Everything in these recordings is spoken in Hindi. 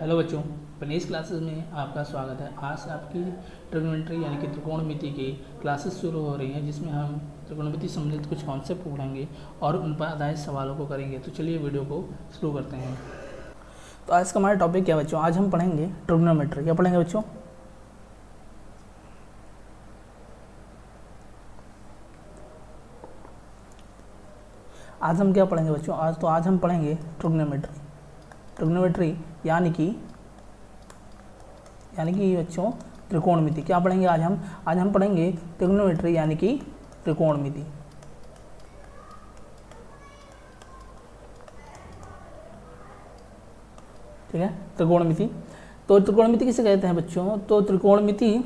हेलो बच्चों, पनीस क्लासेस में आपका स्वागत है। आज से आपकी ट्रिग्नोमेट्री यानी कि त्रिकोणमिति की क्लासेस शुरू हो रही हैं, जिसमें हम त्रिकोणमिति संबंधित कुछ कॉन्सेप्ट पढ़ेंगे और उन पर आधारित सवालों को करेंगे। तो चलिए वीडियो को शुरू करते हैं। तो आज का हमारा टॉपिक क्या बच्चों? आज हम पढ़ेंगे ट्रिग्नोमेट्री। क्या पढ़ेंगे बच्चों? आज हम क्या पढ़ेंगे बच्चों? आज हम पढ़ेंगे ट्रिग्नोमेट्री। ट्रिग्नोमेट्री यानी कि बच्चों त्रिकोणमिति। क्या पढ़ेंगे आज हम पढ़ेंगे ट्रिग्नोमेट्री यानी कि त्रिकोणमिति। ठीक है, त्रिकोणमिति। तो त्रिकोणमिति किसे कहते हैं बच्चों? तो त्रिकोणमिति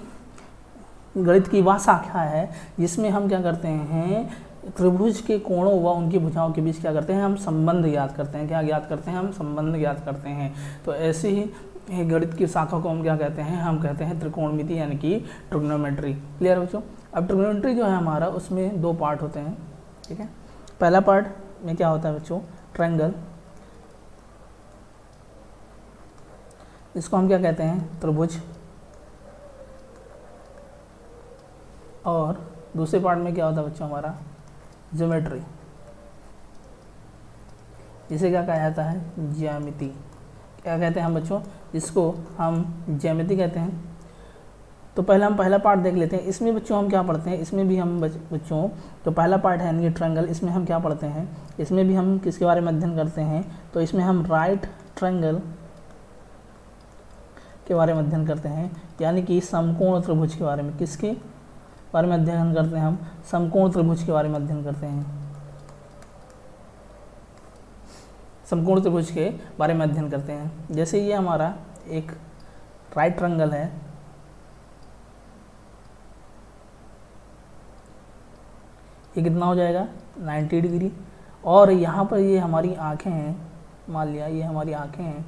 गणित की वह शाखा है जिसमें हम क्या करते हैं, त्रिभुज के कोणों व उनकी भुजाओं के बीच क्या करते हैं, हम संबंध ज्ञात करते हैं। क्या ज्ञात करते हैं? हम संबंध ज्ञात करते हैं। तो ऐसे ही गणित की शाखा को हम क्या कहते हैं? हम कहते हैं त्रिकोणमिति यानी कि ट्रिग्नोमेट्री। क्लियर बच्चों? अब ट्रिग्नोमेट्री जो है हमारा, उसमें दो पार्ट होते हैं। ठीक है, पहला पार्ट में क्या होता है बच्चों? ट्रायंगल। इसको हम क्या कहते हैं? त्रिभुज। और दूसरे पार्ट में क्या होता है बच्चों हमारा? ज्योमेट्री। इसे क्या कहा जाता है? ज्यामिति। क्या कहते हैं हम बच्चों? इसको हम ज्यामिति कहते हैं। तो पहले हम पहला पार्ट देख लेते हैं। इसमें बच्चों हम क्या पढ़ते हैं? इसमें भी हम बच्चों तो पहला पार्ट है यानी ट्रायंगल। इसमें हम क्या पढ़ते हैं? इसमें भी हम किसके बारे में अध्ययन करते हैं? तो इसमें हम राइट ट्रायंगल के बारे में अध्ययन करते हैं, यानी कि समकोण त्रिभुज के बारे में। किसके बारे में अध्ययन करते हैं हम? समकोण त्रिभुज के बारे में अध्ययन करते हैं। समकोण त्रिभुज के बारे में अध्ययन करते हैं। जैसे ये हमारा एक राइट ट्रायंगल है, ये कितना हो जाएगा? 90 डिग्री। और यहाँ पर ये हमारी आँखें हैं, मान लिया ये हमारी आँखें हैं,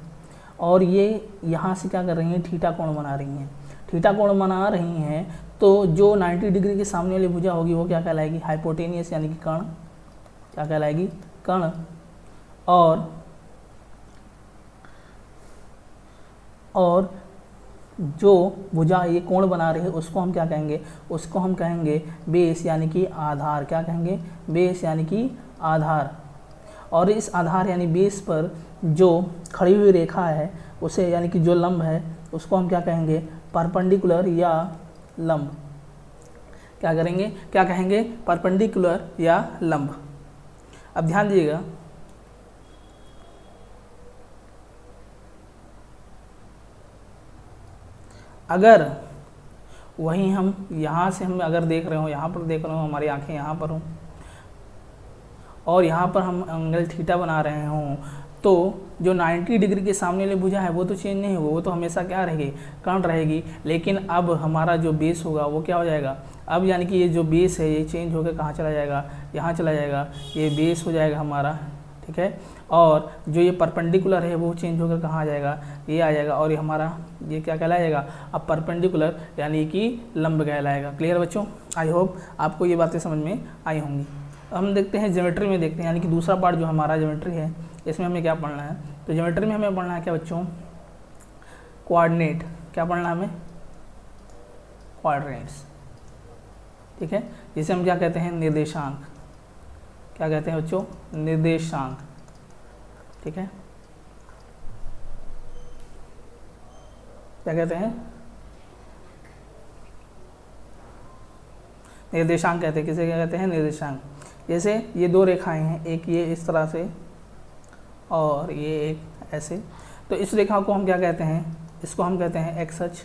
और ये यहाँ से क्या कर रही हैं? थीटा कोण बना रही हैं। थीटा कोण बना रही हैं, तो जो 90 डिग्री के सामने वाली भुजा होगी वो क्या कहलाएगी? हाइपोटेनियस यानी कि कर्ण। क्या कहलाएगी? कर्ण। और जो भुजा ये कोण बना रही है उसको हम क्या कहेंगे? उसको हम कहेंगे बेस यानी कि आधार। क्या कहेंगे? बेस यानी कि आधार। और इस आधार यानी बेस पर जो खड़ी हुई रेखा है उसे, यानी कि जो लंब है, उसको हम क्या कहेंगे? परपेंडिकुलर या लंब। क्या करेंगे? क्या कहेंगे? परपेंडिकुलर या लंब। अब ध्यान दीजिएगा, अगर वहीं हम यहाँ से हम अगर देख रहे हो, यहाँ पर देख रहे हो, हमारी आंखें यहाँ पर हों और यहाँ पर हम एंगल थीटा बना रहे हों, तो जो 90 डिग्री के सामने वाली भुजा है वो तो चेंज नहीं होगा, वो तो हमेशा क्या रहेगी? कर्ण रहेगी। लेकिन अब हमारा जो बेस होगा वो क्या हो जाएगा? अब यानी कि ये जो बेस है ये चेंज होकर कहाँ चला जाएगा? यहाँ चला जाएगा। ये बेस हो जाएगा हमारा। ठीक है, और जो ये परपेंडिकुलर है वो चेंज होकर कहाँ आ जाएगा? ये आ जाएगा। और ये हमारा ये क्या कहलाएगा? अब परपेंडिकुलर यानी कि लंब कहलाएगा। क्लियर बच्चों? आई होप आपको ये बातें समझ में आई होंगी। हम देखते हैं ज्योमेट्री में, देखते हैं यानी कि दूसरा पार्ट जो हमारा ज्योमेट्री है, इसमें हमें क्या पढ़ना है? तो ज्योमेट्री में हमें पढ़ना है क्या बच्चों? कोऑर्डिनेट। क्या पढ़ना है हमें? कोऑर्डिनेट्स। ठीक है, जिसे हम क्या कहते हैं? निर्देशांक। क्या कहते हैं बच्चों? निर्देशांक। ठीक है, क्या कहते हैं? निर्देशांक कहते हैं। किसे क्या कहते हैं? निर्देशांक। जैसे ये दो रेखाएं हैं, एक ये इस तरह से और ये एक ऐसे, तो इस रेखा को हम क्या कहते हैं? इसको हम कहते हैं एक्स अक्ष,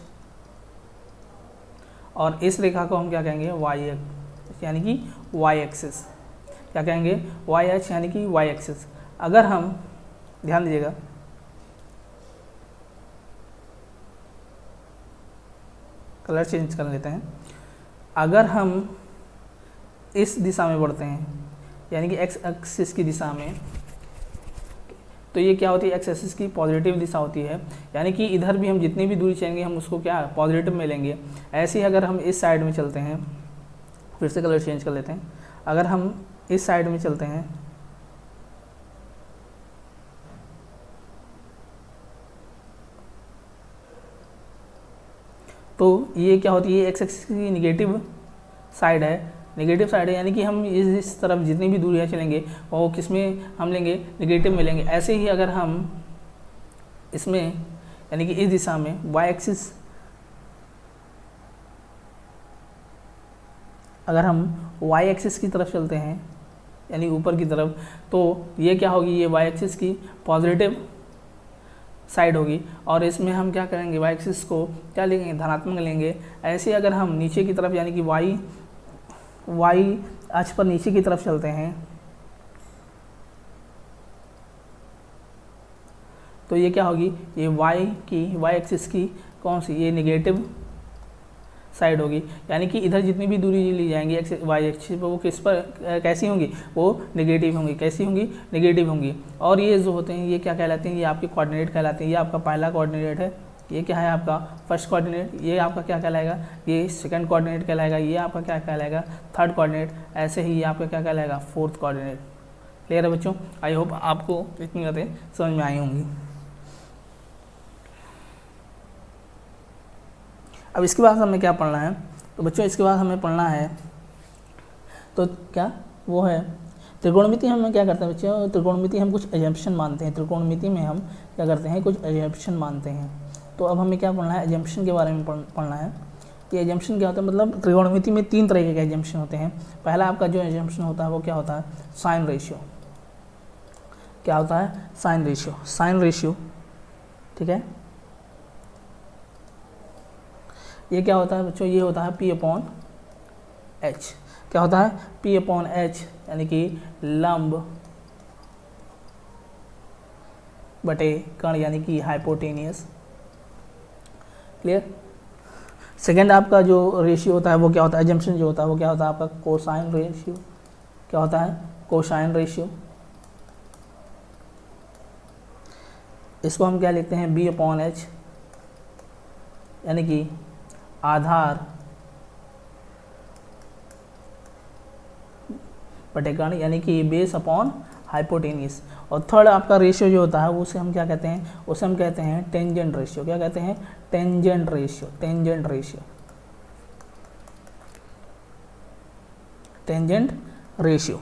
और इस रेखा को हम क्या कहेंगे? वाई अक्ष यानी कि वाई एक्सिस। क्या कहेंगे? वाई अक्ष यानी कि वाई एक्सिस। अगर हम ध्यान दीजिएगा, कलर चेंज कर लेते हैं। अगर हम इस दिशा में बढ़ते हैं यानी कि एक्स एक्सिस की दिशा में, तो ये क्या होती है? एक्स एक्सिस की पॉजिटिव दिशा होती है, यानी कि इधर भी हम जितनी भी दूरी चलेंगे हम उसको क्या? पॉजिटिव में लेंगे। ऐसे ही अगर हम इस साइड में चलते हैं, फिर से कलर चेंज कर लेते हैं। अगर हम इस साइड में चलते हैं तो ये क्या होती है, एक्स एक्सिस की नेगेटिव साइड है, नेगेटिव साइड है, यानी कि हम इस तरफ जितनी भी दूरियाँ चलेंगे वो किस में हम लेंगे, नेगेटिव में लेंगे। ऐसे ही अगर हम इसमें यानी कि इस दिशा में वाई एक्सिस, अगर हम वाई एक्सिस की तरफ चलते हैं यानी ऊपर की तरफ, तो ये क्या होगी, ये वाई एक्सिस की पॉजिटिव साइड होगी, और इसमें हम क्या करेंगे, वाई एक्सिस को क्या लेंगे, धनात्मक लेंगे। ऐसे अगर हम नीचे की तरफ यानी कि वाई अक्ष पर नीचे की तरफ चलते हैं तो ये क्या होगी, ये वाई एक्सिस की कौन सी, ये नेगेटिव साइड होगी, यानी कि इधर जितनी भी दूरी ली जाएंगी वाई एक्सिस पर वो किस पर कैसी होंगी, वो नेगेटिव होंगी। कैसी होंगी, नेगेटिव होंगी। और ये जो होते हैं ये क्या कहलाते हैं, ये आपके कोऑर्डिनेट कहलाते हैं। ये आपका पहला कोऑर्डिनेट है, ये क्या है आपका फर्स्ट कोऑर्डिनेट, ये आपका क्या कहलाएगा, ये सेकंड कोऑर्डिनेट कहलाएगा, ये आपका क्या कहलाएगा, थर्ड कोऑर्डिनेट, ऐसे ही ये आपका क्या कहलाएगा, फोर्थ कोऑर्डिनेट। क्लियर है बच्चों? आई होप आपको इतनी बातें समझ में आई होंगी। अब इसके बाद हमें क्या पढ़ना है, तो बच्चों इसके बाद हमें पढ़ना है तो क्या वो है त्रिकोणमिति। हमें क्या करते हैं बच्चों, त्रिकोणमिति हम कुछ एजम्पशन मानते हैं। त्रिकोणमिति में हम क्या करते हैं, कुछ एजम्पशन मानते हैं। तो अब हमें क्या पढ़ना है, एजम्पशन के बारे में पढ़ना है कि एजम्पशन क्या होता है। मतलब त्रिकोणमिति में 3 तरह के एजम्पशन होते हैं। पहला आपका जो एजम्पशन होता है वो क्या होता है, साइन रेशियो। क्या होता है, साइन रेशियो। साइन रेशियो, ठीक है, ये क्या होता है बच्चों, ये होता है P/H। क्या होता है, P/H, यानी कि लंब बटे कण यानी कि हाइपोटेनियस। क्लियर? सेकेंड आपका जो रेशियो होता है वो क्या होता है, एजम्पशन जो होता है वो क्या होता है आपका कोसाइन रेशियो। क्या होता है, कोसाइन रेशियो। इसको हम क्या लिखते हैं, B/H, यानी कि आधार बटे कण यानी कि बेस अपॉन हाइपोटेनियस। और थर्ड आपका रेशियो जो होता है उसे हम क्या कहते हैं, उसे हम कहते हैं टेंजेंट रेशियो। क्या कहते हैं, tangent ratio. Tangent ratio, tangent ratio.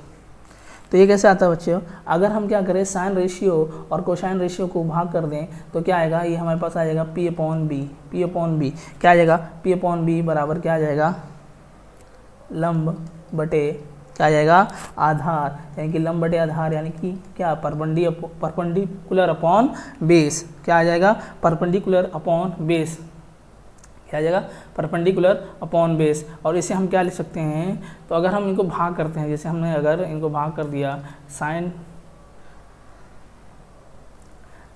तो ये कैसे आता है बच्चों, अगर हम क्या करें, साइन रेशियो और कोसाइन रेशियो को भाग कर दें तो क्या आएगा, ये हमारे पास आ जाएगा P/B। P/B क्या आ जाएगा, P/B बराबर क्या आ जाएगा, लंब बटे क्या आ जाएगा, आधार, यानी कि लंब बटे आधार, यानी कि क्या, परपेंडिकुलर अपॉन बेस। क्या आ जाएगा, परपेंडिकुलर अपॉन बेस। क्या आ जाएगा, परपेंडिकुलर अपॉन बेस। और इसे हम क्या लिख सकते हैं, तो अगर हम इनको भाग करते हैं, जैसे हमने अगर इनको भाग कर दिया sine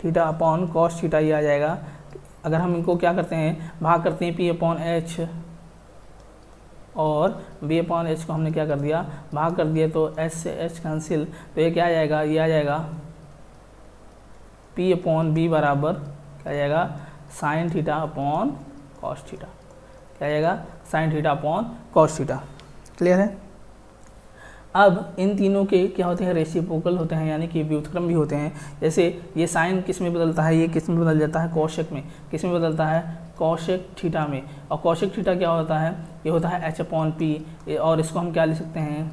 theta upon cos theta, ये आ जाएगा। अगर हम इनको क्या करते हैं, भाग करते हैं P/H और B/H को हमने क्या कर दिया, भाग कर दिया, तो H से H कैंसिल, तो ये क्या आ जाएगा, ये आ जाएगा P/B बराबर क्या आ जाएगा, sine theta upon cos theta. क्या आ जाएगा, sine theta upon cos theta. Clear है? अब इन तीनों के क्या होते हैं, रेसिप्रोकल होते हैं, यानी कि व्युत्क्रम भी होते हैं। जैसे ये साइन किस में बदलता है, ये किस में बदल जाता है, कोशेक में। किस में बदलता है, कोशेक थीटा में। और कोशेक थीटा क्या होता है, ये होता है H/P, और इसको हम क्या लिख सकते हैं,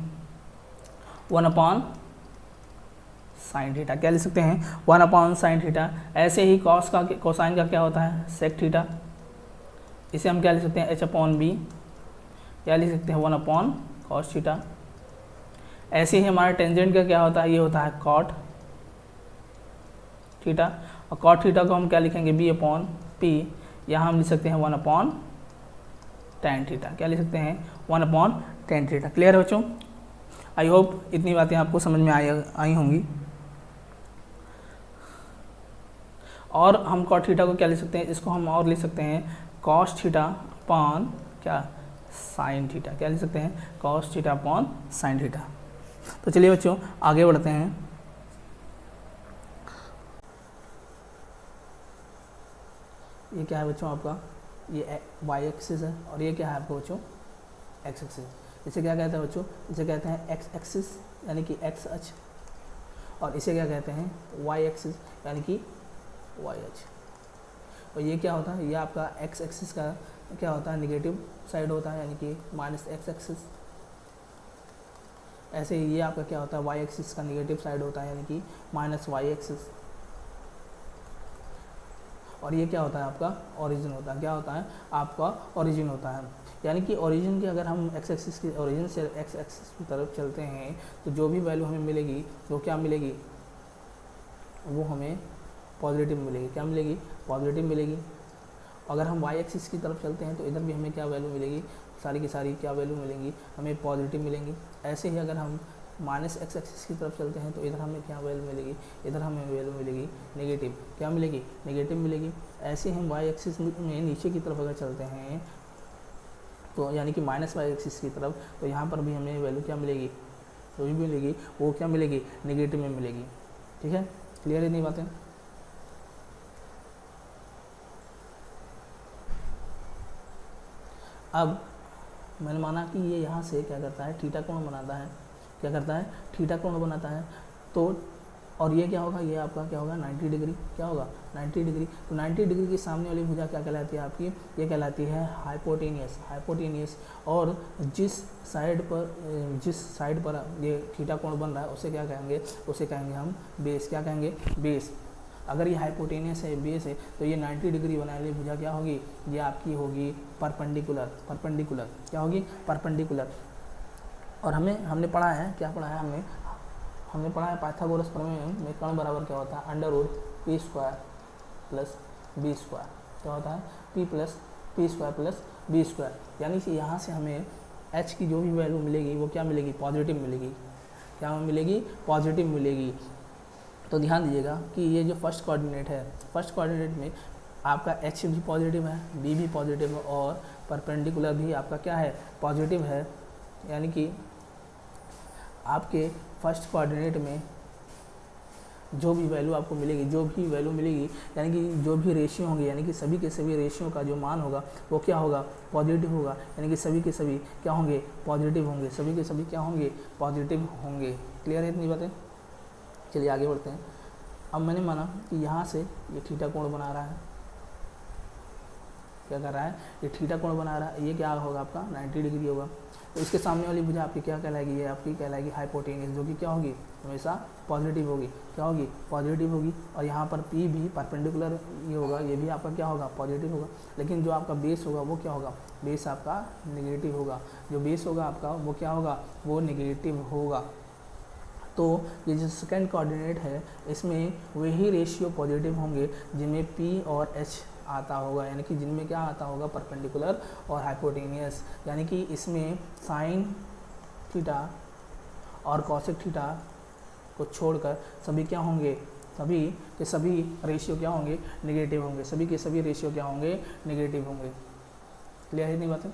1/sin थीटा। क्या लिख सकते हैं, 1/sin थीटा। ऐसे ही कॉस का, कोसाइन का क्या होता है, सेक थीटा। इसे हम क्या लिख सकते हैं, H/B। क्या लिख सकते हैं, 1/cos थीटा। ऐसे ही हमारा टेंजेंट का क्या होता है, ये होता है कॉट थीटा। और कॉट थीटा को हम क्या लिखेंगे, B/P। यहाँ हम लिख सकते हैं 1/tan थीटा। क्या लिख सकते हैं, 1/tan थीटा। क्लियर है बच्चों? आई होप इतनी बातें आपको समझ में आई होंगी। और हम कॉट थीटा को क्या लिख सकते हैं, इसको हम और लिख सकते हैं कॉस थीटा अपॉन क्या, साइन थीटा। क्या लिख सकते हैं, cos theta upon sine theta. तो चलिए बच्चों आगे बढ़ते हैं। ये क्या है बच्चों आपका, ये वाई एक्सिस है, और ये क्या है आपका बच्चों, एक्स एक्सिस। इसे क्या कहते हैं बच्चों, इसे कहते हैं एक्स एक्सिस यानी कि एक्स अक्ष, और इसे क्या कहते हैं, वाई एक्सिस यानी कि वाई अक्ष। और ये क्या होता है, ये आपका एक्स एक्सिस का क्या होता है, निगेटिव साइड होता है, यानी कि माइनस एक्स एक्सिस। ऐसे ही ये आपका क्या होता है, वाई एक्सिस का निगेटिव साइड होता है, यानी कि माइनस वाई एक्सिस। और ये क्या होता है, आपका ओरिजिन होता है। क्या होता है, आपका ओरिजिन होता है। यानी कि ओरिजिन की अगर हम एक्स एक्सिस की, ओरिजिन से एक्स एक्सिस की तरफ चलते हैं तो जो भी वैल्यू हमें मिलेगी वो क्या मिलेगी, वो हमें पॉजिटिव मिलेगी। क्या मिलेगी, पॉजिटिव मिलेगी। अगर हम वाई एक्सिस की तरफ चलते हैं तो इधर भी हमें क्या वैल्यू मिलेगी, सारी की सारी क्या वैल्यू मिलेंगी, हमें पॉजिटिव मिलेंगी। ऐसे ही अगर हम माइनस एक्स एक्सिस की तरफ चलते हैं तो इधर हमें क्या वैल्यू मिलेगी, इधर हमें वैल्यू मिलेगी नेगेटिव। क्या मिलेगी, नेगेटिव मिलेगी। ऐसे हम वाई एक्सिस में नीचे की तरफ अगर चलते हैं तो यानी कि माइनस वाई एक्सिस की तरफ, तो यहाँ पर भी हमें वैल्यू क्या मिलेगी, जो भी मिलेगी वो क्या मिलेगी, नेगेटिव में मिलेगी। ठीक है, क्लियर है नहीं बातें। अब मैंने माना कि ये यहाँ से क्या करता है, थीटा कोण बनाता है। क्या करता है, थीटा कोण बनाता है। तो और ये क्या होगा, ये आपका क्या होगा, 90 डिग्री। क्या होगा, 90 डिग्री। तो 90 डिग्री की सामने वाली भुजा क्या कहलाती है आपकी, ये कहलाती है हाइपोटेनियस। हाइपोटेनियस। और जिस साइड पर ये थीटा कोण बन रहा है उसे क्या कहेंगे, उसे कहेंगे हम बेस। क्या कहेंगे, बेस। अगर ये हाइपोटेनियस है, बेस है, तो ये 90 डिग्री बनाने वाली भुजा क्या होगी, ये आपकी होगी परपेंडिकुलर। परपेंडिकुलर क्या होगी, परपेंडिकुलर। और हमने पढ़ा है, क्या पढ़ा है हमने पढ़ा है पाइथागोरस प्रमेय में कर्ण बराबर क्या होता है, under root P square plus B square. क्या होता है, P plus P square plus B square. यानी कि यहाँ से हमें एच की जो भी वैल्यू मिलेगी वो क्या मिलेगी, पॉजिटिव मिलेगी। क्या मिलेगी, पॉजिटिव मिलेगी। तो ध्यान दीजिएगा कि ये जो फर्स्ट कोऑर्डिनेट है, फर्स्ट कोऑर्डिनेट में आपका एच भी पॉजिटिव है, बी भी पॉजिटिव है, और परपेंडिकुलर भी आपका क्या है, पॉजिटिव है। यानी कि आपके फर्स्ट कोऑर्डिनेट में जो भी वैल्यू आपको मिलेगी, जो भी वैल्यू मिलेगी, यानी कि जो भी रेशियो होंगे, यानी कि सभी के सभी रेशियो का जो मान होगा वो क्या होगा, पॉजिटिव होगा। यानी कि सभी के सभी क्या होंगे, पॉजिटिव होंगे। सभी के सभी क्या होंगे, पॉजिटिव होंगे। क्लियर है इतनी बातें। चलिए आगे बढ़ते हैं। अब मैंने माना कि यहाँ से ये थीटा कोण बना रहा है। क्या कर रहा है, ये थीटा कोण बना रहा है। ये क्या होगा, आपका 90 डिग्री होगा। तो इसके सामने वाली भुजा आपकी क्या कहलाएगी, ये आपकी कहलाएगी हाइपोटेनियस, जो कि क्या होगी, हमेशा पॉजिटिव होगी। क्या होगी, पॉजिटिव होगी। और यहाँ पर पी भी परपेंडिकुलर ये होगा, ये भी आपका क्या होगा, पॉजिटिव होगा। लेकिन जो आपका बेस होगा वो क्या होगा, बेस आपका नेगेटिव होगा। जो बेस होगा आपका वो क्या होगा, वो नेगेटिव होगा। तो ये जो सेकेंड कोऑर्डिनेट है इसमें वही रेशियो पॉजिटिव होंगे जिनमें पी और एच आता होगा, यानी कि जिनमें क्या आता होगा, परपेंडिकुलर और हाइपोटेनियस। यानी कि इसमें साइन थीटा और कॉसेक थीटा को छोड़कर सभी क्या होंगे, सभी के सभी रेशियो क्या होंगे, नेगेटिव होंगे। सभी के सभी रेशियो क्या होंगे, नेगेटिव होंगे। क्लियर है इतनी बातें।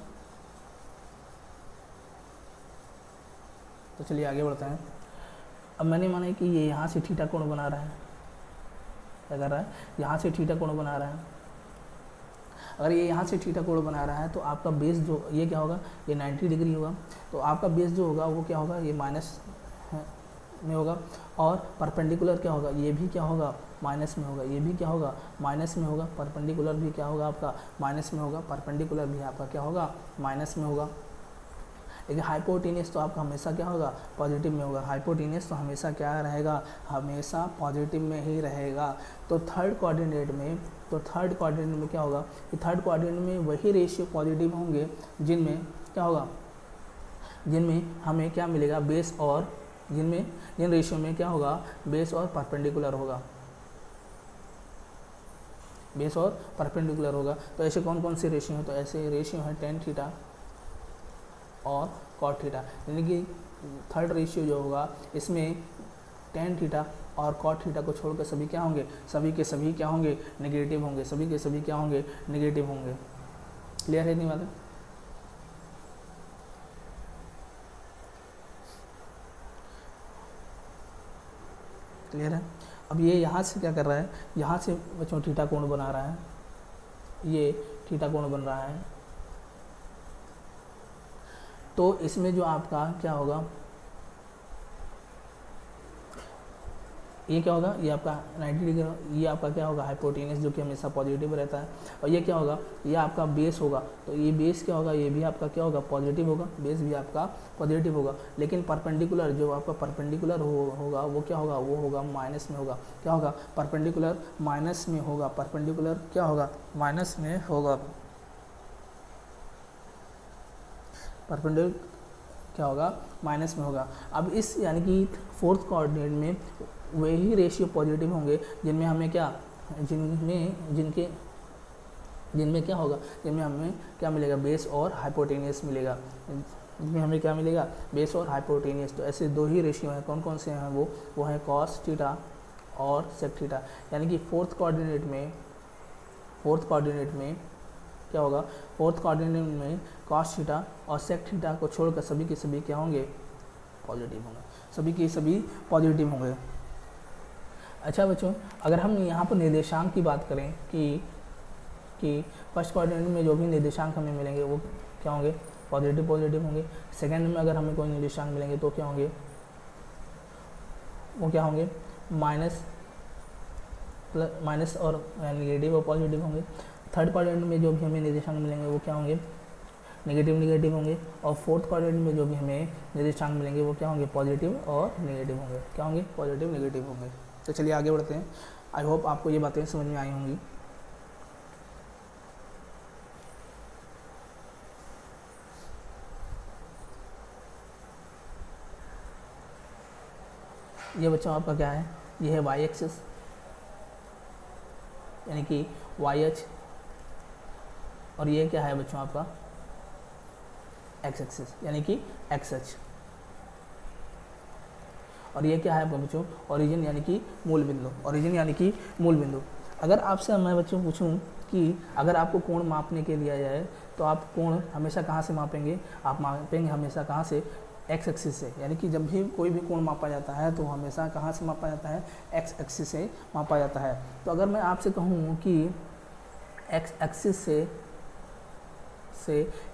तो चलिए आगे बढ़ते हैं। अब मैंने माना कि ये यहाँ से थीटा कोण बना रहा है। क्या कर रहा है, यहाँ से थीटा कोण बना रहा है। अगर ये यहाँ से थीटा कोण बना रहा है तो आपका बेस जो ये क्या होगा, ये 90 डिग्री होगा। तो आपका बेस जो होगा वो क्या होगा, ये माइनस में होगा। और परपेंडिकुलर क्या होगा, ये भी क्या होगा, माइनस में होगा। ये भी क्या होगा, माइनस में होगा। परपेंडिकुलर भी क्या होगा आपका, माइनस में होगा। परपेंडिकुलर भी आपका क्या होगा, माइनस में होगा। लेकिन हाइपोटेनियस तो आपका हमेशा क्या होगा, पॉजिटिव में होगा। हाइपोटेनियस तो हमेशा क्या रहेगा, हमेशा पॉजिटिव में ही रहेगा। तो थर्ड कोऑर्डिनेट में क्या होगा, कि थर्ड कोऑर्डिनेट में वही रेशियो पॉजिटिव होंगे जिनमें क्या होगा, जिनमें हमें क्या मिलेगा, बेस, और जिन रेशियो में क्या होगा, बेस और परपेंडिकुलर होगा। बेस और परपेंडिकुलर होगा। तो ऐसे कौन कौन से रेशियो हैं, तो ऐसे रेशियो हैं टेन थीटा और कॉट थीटा। यानी कि थर्ड रेशियो जो होगा इसमें टेन थीटा और कॉट थीटा को छोड़कर सभी क्या होंगे, सभी के सभी क्या होंगे, नेगेटिव होंगे। सभी के सभी क्या होंगे, नेगेटिव होंगे। क्लियर है इतनी बातें। क्लियर है। अब ये यहाँ से क्या कर रहा है, यहाँ से बच्चों थीटा कोण बना रहा है। ये थीटा कोण बन रहा है। तो इसमें जो आपका क्या होगा, ये क्या होगा, ये आपका 90 डिग्री, ये आपका क्या होगा हाइपोटेनस, जो कि हमेशा पॉजिटिव रहता है। और ये क्या होगा, ये आपका बेस होगा, तो ये बेस क्या होगा, ये भी आपका क्या होगा पॉजिटिव होगा, बेस भी आपका पॉजिटिव होगा। लेकिन परपेंडिकुलर, जो आपका परपेंडिकुलर होगा वो क्या होगा, वो होगा माइनस में होगा। क्या होगा, परपेंडिकुलर माइनस में होगा, परपेंडिकुलर क्या होगा, माइनस में होगा। परपेंडिकुलर क्या होगा, माइनस में होगा। अब इस यानी कि फोर्थ कोऑर्डिनेट में वही रेशियो पॉजिटिव होंगे जिनमें हमें क्या, जिनमें क्या होगा, जिनमें हमें क्या मिलेगा, बेस और हाइपोटेनियस मिलेगा, जिनमें हमें क्या मिलेगा, बेस और हाइपोटेनियस। तो ऐसे दो ही रेशियो हैं, कौन कौन से हैं वो हैं कॉस थीटा और सेक थीटा। यानी कि फोर्थ कोऑर्डिनेट में क्या होगा, फोर्थ कोऑर्डिनेट में कॉस थीटा और सेक थीटा को छोड़कर सभी के सभी क्या होंगे, पॉजिटिव होंगे, सभी के सभी पॉजिटिव होंगे। अच्छा बच्चों, अगर हम यहाँ पर निर्देशांक की बात करें कि फर्स्ट कोऑर्डिनेट में जो भी निर्देशांक हमें मिलेंगे वो क्या होंगे, पॉजिटिव होंगे। सेकंड में अगर हमें कोई निर्देशांक मिलेंगे तो क्या होंगे, वो क्या होंगे, माइनस और नेगेटिव और पॉजिटिव होंगे। थर्ड क्वाड्रेंट में जो भी हमें निर्देशांक मिलेंगे वो क्या होंगे, नेगेटिव होंगे। और फोर्थ क्वाड्रेंट में जो भी हमें निर्देशांक मिलेंगे वो क्या होंगे, पॉजिटिव और नेगेटिव होंगे। क्या होंगे, पॉजिटिव नेगेटिव होंगे। तो चलिए आगे बढ़ते हैं। आई होप आपको ये बातें समझ में आई होंगी। ये बच्चों आपका क्या है, ये है वाई एक्सिस, यानी कि वाई एच, और ये क्या है बच्चों आपका एक्स एक्सिस, यानी कि एक्स एच। और ये क्या है आपका बच्चों, ओरिजिन यानी कि मूल बिंदु, ओरिजिन यानी कि मूल बिंदु। अगर आपसे मैं बच्चों पूछूं कि अगर आपको कोण मापने के लिए जाए तो आप कोण हमेशा कहाँ से मापेंगे, आप मापेंगे हमेशा कहाँ से, एक्स एक्सिस से। यानी कि जब भी कोई भी कोण मापा जाता है तो हमेशा कहाँ से मापा जाता है, एक्स एक्सिस से मापा जाता है। तो अगर मैं आपसे कहूँ कि एक्स एक्सिस से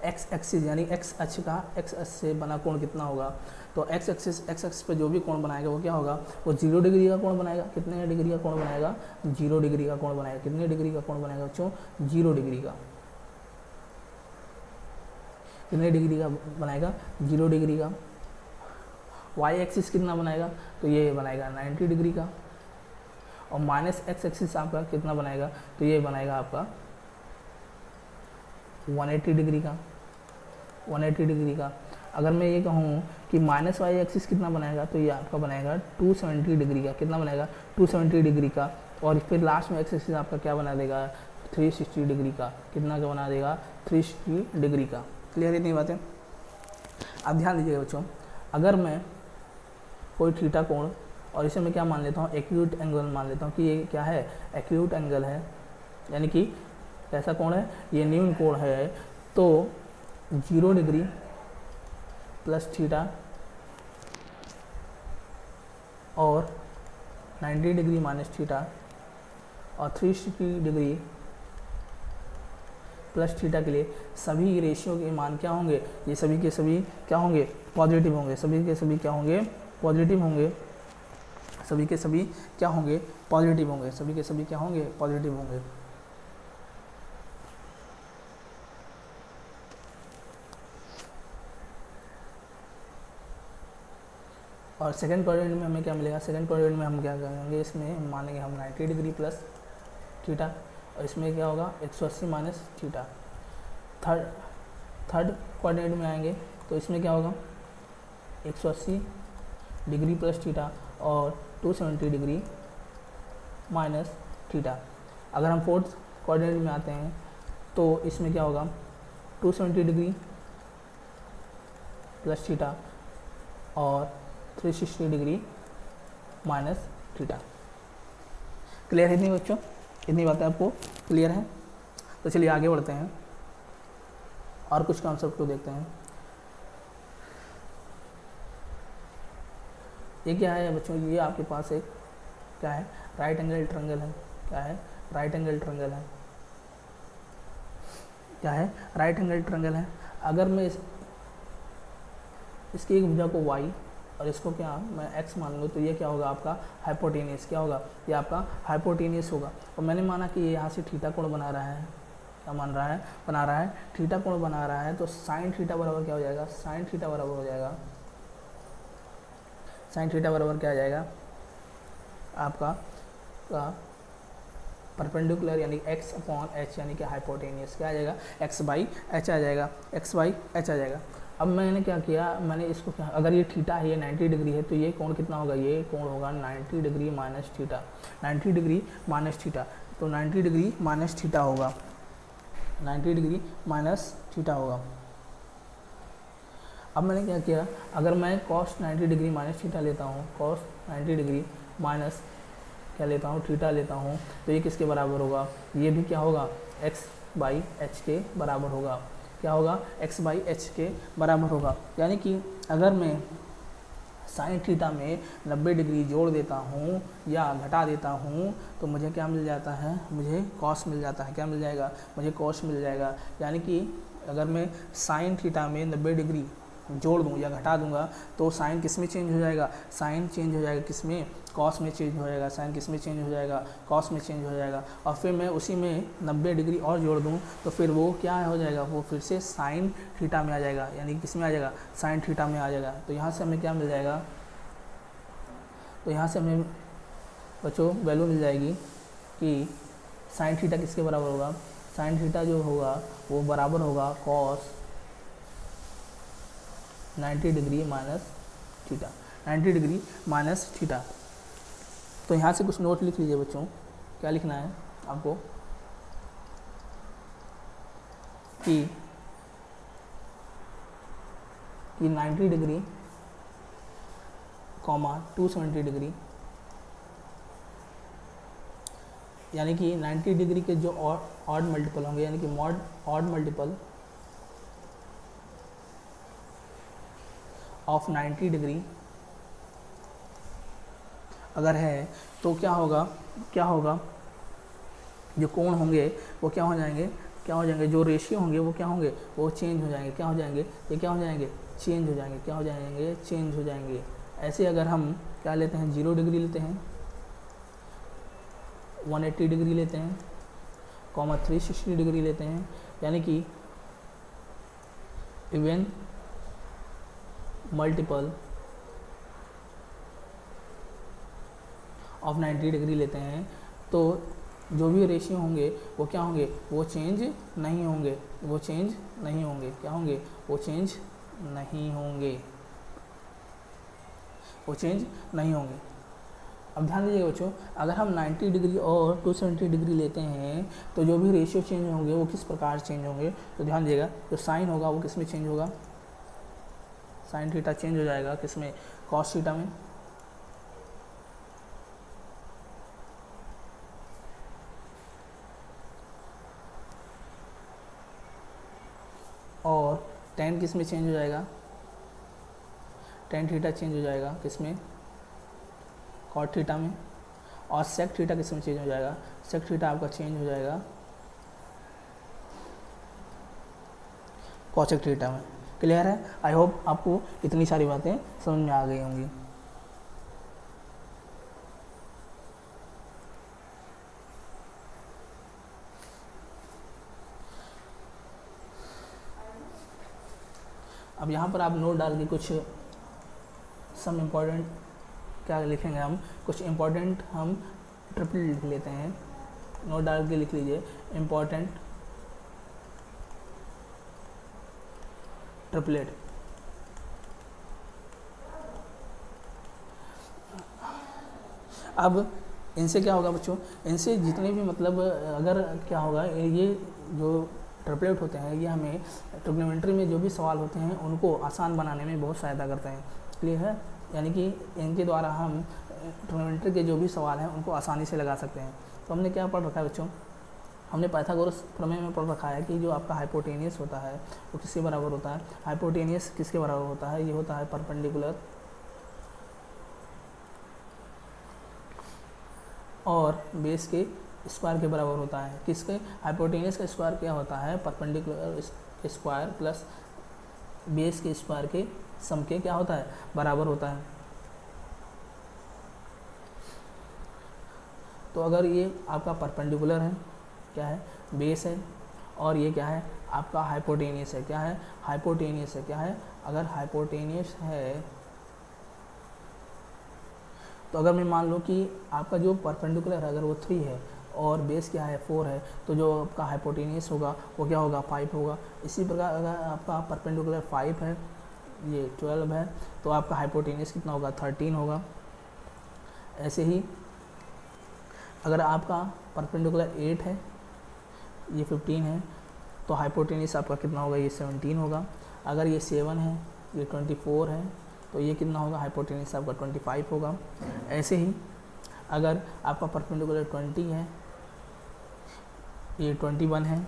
एक्स एक्सिस यानी एक्स अक्ष का एक्स अक्ष से बना कोण कितना होगा, तो एक्स एक्सिस पे जो भी कोण बनाएगा वो क्या होगा, वो 0 डिग्री का कोण बनाएगा। कितने डिग्री का कोण बनाएगा, 0 डिग्री का कोण बनाएगा। कितने डिग्री का कोण बनाएगा बच्चों, 0 डिग्री का। कितने डिग्री का बनाएगा, 0 डिग्री का। वाई एक्सिस कितना बनाएगा, तो ये बनाएगा 90 डिग्री का। और माइनस एक्स एक्सिस आपका कितना बनाएगा, तो ये बनाएगा आपका 180 डिग्री का, 180 डिग्री का। अगर मैं ये कहूँ कि माइनस वाई एक्सिस कितना बनाएगा, तो ये आपका बनाएगा 270 डिग्री का। कितना बनाएगा, 270 डिग्री का। और फिर लास्ट में एक्स एक्सिस आपका क्या बना देगा, 360 डिग्री का। कितना का बना देगा, 360 डिग्री का। क्लियर है इतनी बातें। अब ध्यान दीजिएगा बच्चों, अगर मैं कोई थीटा कोण, और इसे मैं क्या मान लेता हूँ, एक्यूट एंगल मान लेता हूँ कि ये क्या है, एक्यूट एंगल है, यानी कि कैसा कोण है, ये न्यून कोण है। तो 0 डिग्री प्लस थीटा और 90 डिग्री माइनस थीटा और 360 डिग्री प्लस थीटा के लिए सभी रेशियो के मान क्या होंगे, ये सभी के सभी क्या होंगे, पॉजिटिव होंगे। सभी के सभी क्या होंगे, पॉजिटिव होंगे। सभी के सभी क्या होंगे, पॉजिटिव होंगे। सभी के सभी क्या होंगे, पॉजिटिव होंगे। और सेकंड क्वाड्रेंट में हमें क्या मिलेगा, सेकंड क्वाड्रेंट में हम क्या करेंगे, इसमें मानेंगे हम 90 डिग्री प्लस थीटा, और इसमें क्या होगा 180 माइनस थीटा। थर्ड क्वाड्रेंट में आएंगे तो इसमें क्या होगा 180 डिग्री प्लस थीटा और 270 डिग्री माइनस थीटा। अगर हम फोर्थ क्वाड्रेंट में आते हैं तो इसमें क्या होगा 270 डिग्री प्लस थीटा और 360 डिग्री माइनस थीटा। क्लियर है इतनी बच्चों, इतनी बातें आपको क्लियर है। तो चलिए आगे बढ़ते हैं और कुछ कॉन्सेप्ट को देखते हैं। ये क्या है बच्चों, ये आपके पास एक क्या है, राइट एंगल ट्रायंगल है। क्या है, राइट एंगल ट्रायंगल है। क्या है, राइट एंगल ट्रायंगल है। अगर मैं इसकी एक भुजा को y और इसको क्या मैं x मान लूँ, तो ये क्या होगा आपका हाइपोटेनियस, क्या होगा ये आपका हाइपोटेनियस होगा। और मैंने माना कि ये यहाँ से थीटा कोण बना रहा है, क्या बना रहा है थीटा कोण बना रहा है, तो साइन थीटा बराबर क्या हो जाएगा, साइन थीटा बराबर हो जाएगा, साइन थीटा बराबर क्या आ जाएगा आपका परपेंडिकुलर यानी x अपॉन एच यानी कि हाइपोटेनियस, क्या आ जाएगा x बाई एच आ जाएगा, x बाई एच आ जाएगा। अब मैंने क्या किया, मैंने इसको क्या, अगर ये थीटा है, ये 90 डिग्री है, तो ये कोण कितना होगा, ये कोण होगा 90 degree minus theta, 90 degree minus theta, तो 90 डिग्री माइनस थीटा होगा, 90 डिग्री माइनस थीटा होगा। अब मैंने क्या किया, अगर मैं cos 90 डिग्री माइनस थीटा लेता हूँ, cos 90 डिग्री माइनस क्या लेता हूँ, थीटा लेता हूँ, तो ये किसके बराबर होगा, ये भी क्या होगा x बाई एच के बराबर होगा, क्या होगा x बाई एच के बराबर होगा। यानी कि अगर मैं साइन थीटा में 90 डिग्री जोड़ देता हूँ या घटा देता हूँ तो मुझे क्या मिल जाता है, मुझे कॉस मिल जाता है, क्या मिल जाएगा, मुझे कॉस मिल जाएगा। यानी कि अगर मैं साइन थीटा में 90 डिग्री जोड़ दूँ या घटा दूंगा तो साइन किस में चेंज हो जाएगा, साइन चेंज हो जाएगा किस में, कॉस में चेंज हो जाएगा, साइन किस में चेंज हो जाएगा, कॉस में चेंज हो जाएगा। और फिर मैं उसी में 90 डिग्री और जोड़ दूँ तो फिर वो क्या हो जाएगा, वो फिर से साइन थीटा में आ जाएगा, यानी किस में आ जाएगा, साइन थीटा में आ जाएगा। तो यहाँ से हमें क्या मिल जाएगा, तो यहाँ से हमें बच्चों वैल्यू मिल जाएगी कि साइन थीटा किसके बराबर होगा, साइन थीटा जो होगा वो बराबर होगा cos 90 degree minus theta, 90 degree minus theta. तो यहाँ से कुछ नोट लिख लीजिए बच्चों, क्या लिखना है आपको कि 90 डिग्री कॉमा 270 डिग्री, यानी कि 90 डिग्री के जो ऑड मल्टीपल होंगे, यानी कि mod odd multiple of 90 degree अगर है तो क्या होगा जो कोण होंगे वो क्या हो जाएंगे, जो रेशियो होंगे वो क्या होंगे, वो चेंज हो जाएंगे, क्या हो जाएंगे, ये क्या हो जाएंगे, चेंज हो जाएंगे, क्या हो जाएंगे, चेंज हो जाएंगे। ऐसे अगर हम क्या लेते हैं, 0 डिग्री लेते हैं, 180 डिग्री लेते हैं, कॉमा 360 डिग्री लेते हैं, यानी कि इवन मल्टीपल ऑफ 90 डिग्री लेते हैं तो जो भी रेशियो होंगे वो क्या होंगे, वो चेंज नहीं होंगे, वो चेंज नहीं होंगे, क्या होंगे, वो चेंज नहीं होंगे, वो चेंज नहीं होंगे। अब ध्यान दीजिएगा बच्चों, अगर हम 90 डिग्री और 270 डिग्री लेते हैं तो जो भी रेशियो चेंज होंगे वो किस प्रकार चेंज होंगे, तो ध्यान दीजिएगा, जो साइन होगा वो किस में चेंज होगा, साइन थीटा चेंज हो जाएगा किस में, कॉस थीटा में, और टेन किस में चेंज हो जाएगा, टेन थीटा चेंज हो जाएगा किस में, कॉट थीटा में, और सेक थीटा किस में चेंज हो जाएगा, सेक थीटा आपका चेंज हो जाएगा कॉसेक थीटा में। क्लियर है, आई होप आपको इतनी सारी बातें समझ में आ गई होंगी। अब यहाँ पर आप नोट डाल के कुछ सम इम्पोर्टेंट क्या लिखेंगे, हम कुछ इम्पोर्टेंट हम ट्रिपल लिख लेते हैं, नोट डाल के लिख लीजिए इम्पोर्टेंट ट्रिपलेट। अब इनसे क्या होगा बच्चों, इनसे जितने भी मतलब अगर क्या होगा, ये जो ट्रिपलेट होते हैं ये हमें ट्रिग्नोमेट्री में जो भी सवाल होते हैं उनको आसान बनाने में बहुत सहायता करते हैं। क्लियर है, यानी कि इनके द्वारा हम ट्रिग्नोमेट्री के जो भी सवाल हैं उनको आसानी से लगा सकते हैं। तो हमने क्या पढ़ रखा है बच्चों, हमने पाइथागोरस प्रमेय में पढ़ रखा है कि जो आपका हाइपोटेनियस होता है वो किसके बराबर होता है, हाइपोटेनियस किसके बराबर होता है, ये होता है परपेंडिकुलर और बेस के स्क्वायर के बराबर होता है। किसके, हाइपोटेनियस का स्क्वायर क्या होता है, परपेंडिकुलर स्क्वायर प्लस बेस के स्क्वायर के सम के क्या होता है, बराबर होता है। तो अगर ये आपका परपेंडिकुलर है, क्या है, बेस है, और ये क्या है, आपका हाइपोटेनियस है, क्या है, हाइपोटेनियस है, क्या है, अगर हाइपोटेनियस है तो अगर मैं मान लूँ कि आपका जो परपेंडिकुलर है अगर वो 3 है और बेस क्या है 4 है, तो जो आपका हाइपोटेनियस होगा वो क्या होगा, 5 होगा। इसी प्रकार अगर आपका परपेंडिकुलर 5 है, ये 12 है, तो आपका हाइपोटेनियस कितना होगा, 13 होगा। ऐसे ही अगर आपका परपेंडिकुलर 8 है, ये 15 है, तो हाइपोटेनियस आपका कितना होगा, ये 17 होगा। अगर ये 7 है, ये 24 है, तो ये कितना होगा, हाइपोटेनियस आपका 25 होगा। ऐसे ही अगर आपका परपेंडिकुलर 20 है, ये 21 है,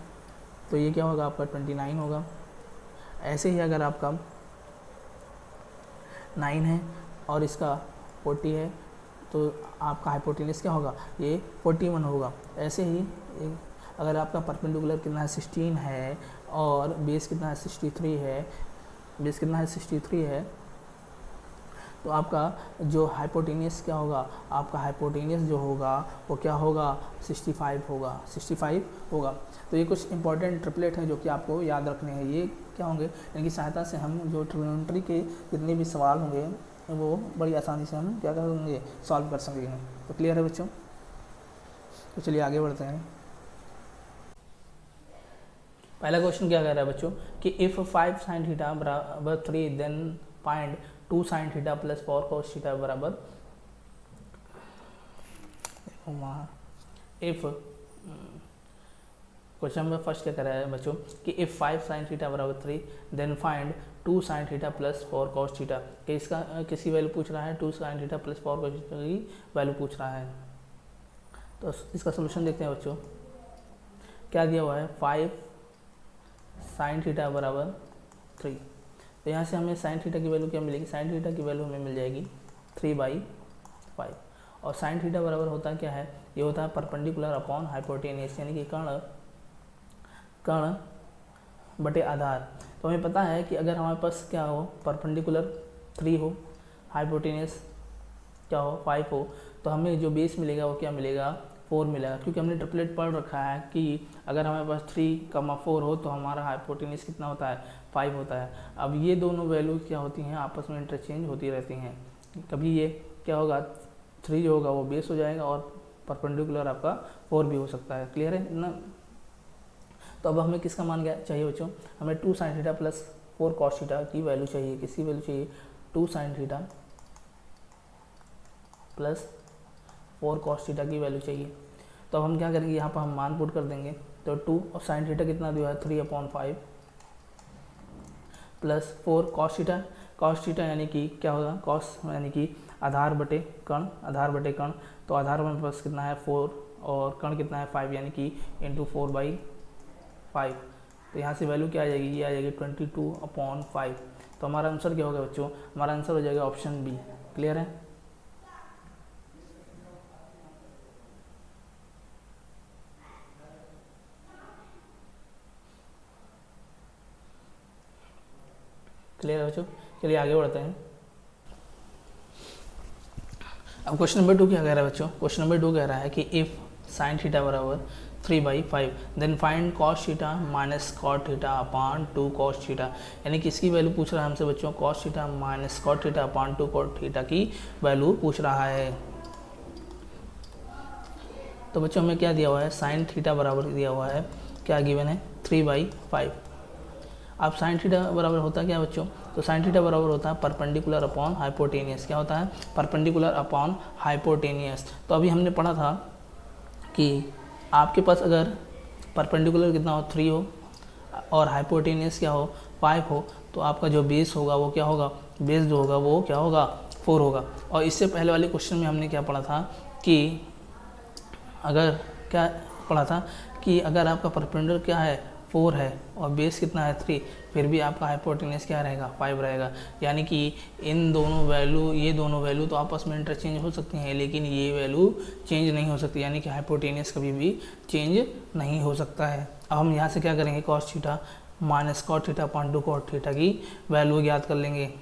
तो ये क्या होगा, आपका 29 होगा। ऐसे ही अगर आपका 9 है और इसका 40 है, तो आपका हाइपोटेनियस क्या होगा, ये 41 होगा। ऐसे ही अगर आपका परपेंडिकुलर कितना है, 16 है, और बेस कितना है, 63 है, बेस कितना है, 63 है, तो आपका जो हाइपोटेनियस क्या होगा, आपका हाइपोटेनियस जो होगा वो क्या होगा, 65 होगा, 65 होगा। तो ये कुछ इंपॉर्टेंट ट्रिपलेट हैं जो कि आपको याद रखने हैं। ये क्या होंगे, इनकी सहायता से हम जो ट्रिग्नोमेट्री के जितने भी सवाल होंगे वो बड़ी आसानी से हम क्या करेंगे, सॉल्व कर सकेंगे। तो क्लियर है बच्चों? तो चलिए आगे बढ़ते हैं। पहला क्वेश्चन क्या कह रहा है बच्चों कि इफ़ 5 sin थीटा बराबर 3 then find 2 sin theta plus 4 cos theta बराबर, वहाँ इफ़ क्वेश्चन में फर्स्ट क्या कर रहा है बच्चों कि इफ़ 5 sin थीटा बराबर 3 then find 2 sin theta plus 4 cos theta, कि इसका किसी वैल्यू पूछ रहा है, 2 sin theta plus 4 cos theta की वैल्यू पूछ रहा है। तो इसका सोल्यूशन देखते हैं बच्चों। क्या दिया हुआ है, 5 sin थीटा बराबर 3, तो यहाँ से हमें sin थीटा की वैल्यू क्या मिलेगी, sin थीटा की वैल्यू हमें मिल जाएगी 3/5। और sin थीटा बराबर होता है क्या है, ये होता है परपेंडिकुलर अपॉन हाइपोटेनियस, यानी कि कर्ण बटे आधार। तो हमें पता है कि अगर हमारे पास क्या हो, परपेंडिकुलर 3 हो, हाइपोटेनियस क्या हो, 5 हो, तो हमें जो बेस मिलेगा वो क्या मिलेगा, 4 मिलेगा, क्योंकि हमने ट्रिपलेट पढ़ रखा है कि अगर हमारे पास 3,4 हो तो हमारा हाइपोटेनियस कितना होता है, 5 होता है। अब ये दोनों वैल्यू क्या होती हैं, आपस में इंटरचेंज होती रहती हैं। कभी ये क्या होगा, 3 जो होगा वो बेस हो जाएगा और परपेंडिकुलर आपका 4 भी हो सकता है। क्लियर है ना? तो अब हमें किसका मान चाहिए बच्चों, हमें 2 sin theta plus 4 cos theta की वैल्यू चाहिए। किसकी वैल्यू चाहिए, 2 sin theta plus 4 cos theta की वैल्यू चाहिए। तो अब हम क्या करेंगे, यहाँ पर हम मान पुट कर देंगे। तो 2 और sin थीटा कितना दिया है, 3/5 प्लस 4 cos थीटा यानी कि क्या होगा, cos यानी कि आधार बटे कर्ण, तो आधार हमारे पास कितना है 4 और कर्ण कितना है 5, यानी कि इंटू 4/5। तो यहाँ से वैल्यू क्या आ जाएगी, ये आ जाएगी 22/5। तो हमारा आंसर क्या होगा बच्चों, हमारा आंसर हो जाएगा ऑप्शन बी। क्लियर है? क्लियर है बच्चों? चलिए आगे बढ़ते हैं। अब क्वेश्चन नंबर 2 क्या कह रहा है बच्चों, क्वेश्चन नंबर 2 कह रहा है कि इफ़ sin थीटा बराबर 3/5 then find cos theta minus cot theta upon 2 cos theta, यानी कि इसकी वैल्यू पूछ रहा है हमसे बच्चों, cos theta minus cot theta upon 2 cot theta की वैल्यू पूछ रहा है। तो बच्चों हमें क्या दिया हुआ है, sin थीटा बराबर दिया हुआ है, क्या गिवन है, 3/5। अब sin थीटा बराबर होता है क्या बच्चों, तो sin थीटा बराबर होता है परपेंडिकुलर अपॉन हाइपोटेनियस। क्या होता है, परपेंडिकुलर अपॉन हाइपोटेनियस। तो अभी हमने पढ़ा था कि आपके पास अगर परपेंडिकुलर कितना हो, 3 हो, और हाइपोटेनियस क्या हो, 5 हो, तो आपका जो बेस होगा वो क्या होगा, बेस जो होगा वो क्या होगा, 4 होगा। और इससे पहले वाले क्वेश्चन में हमने क्या पढ़ा था कि अगर क्या पढ़ा था कि अगर आपका परपेंडिकुलर क्या है, 4 है, और बेस कितना है 3, फिर भी आपका हाइपोटेनियस क्या रहेगा, 5 रहेगा। यानी कि इन दोनों वैल्यू, ये दोनों वैल्यू तो आपस में इंटरचेंज हो सकती हैं, लेकिन ये वैल्यू चेंज नहीं हो सकती, यानी कि हाइपोटेनियस कभी भी चेंज नहीं हो सकता है। अब हम यहाँ से क्या करेंगे, cos theta minus cot theta upon 2 cot theta की वैल्यू ज्ञात कर लेंगे।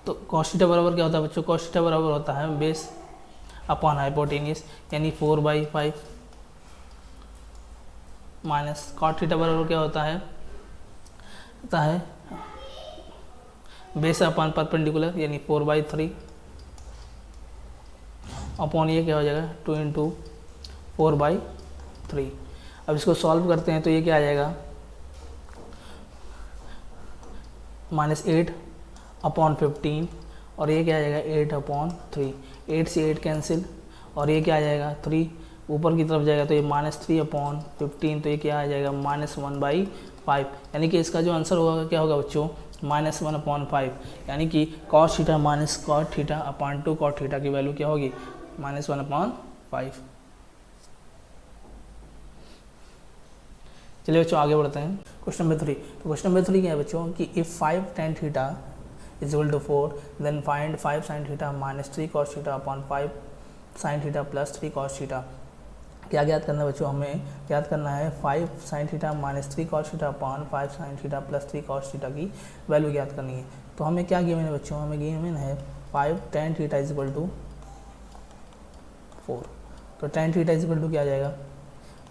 तो कॉस थीटा बराबर क्या होता है बच्चों, कॉस थीटा बराबर होता है बेस अपॉन हाइपोटेनियस यानी 4/5 माइनस कॉट थीटा बराबर क्या होता है बेस अपॉन परपेंडिकुलर यानी 4/3 अपॉन ये क्या हो जाएगा 2 इंटू 4/3। अब इसको सॉल्व करते हैं तो ये क्या आ जाएगा -8 अपॉन 15 और ये क्या आ जाएगा 8/3। 8 से 8 कैंसिल और ये क्या आ जाएगा 3 ऊपर की तरफ जाएगा तो ये -3/15 तो ये क्या आ जाएगा -1/5 यानी कि इसका जो आंसर होगा क्या होगा बच्चों -1/5 यानी कि cos theta minus cot theta upon 2 cot theta की वैल्यू क्या होगी -1/5। चलिए बच्चों आगे बढ़ते हैं क्वेश्चन नंबर 3। तो क्वेश्चन नंबर 3 क्या है बच्चों कि if 5 tan theta is equal to 4 then find 5 sin theta -3 cos theta upon 5 sin theta plus 3 cos theta. क्या ज्ञात करना है बच्चों, हमें ज्ञात करना है 5 sin theta -3 cos theta upon 5 sin theta plus 3 cos theta की वैल्यू ज्ञात करनी है। तो हमें क्या गिवन है बच्चों, हमें गिवन है 5 tan theta is equal to 4। तो tan theta is equal to क्या आ जाएगा,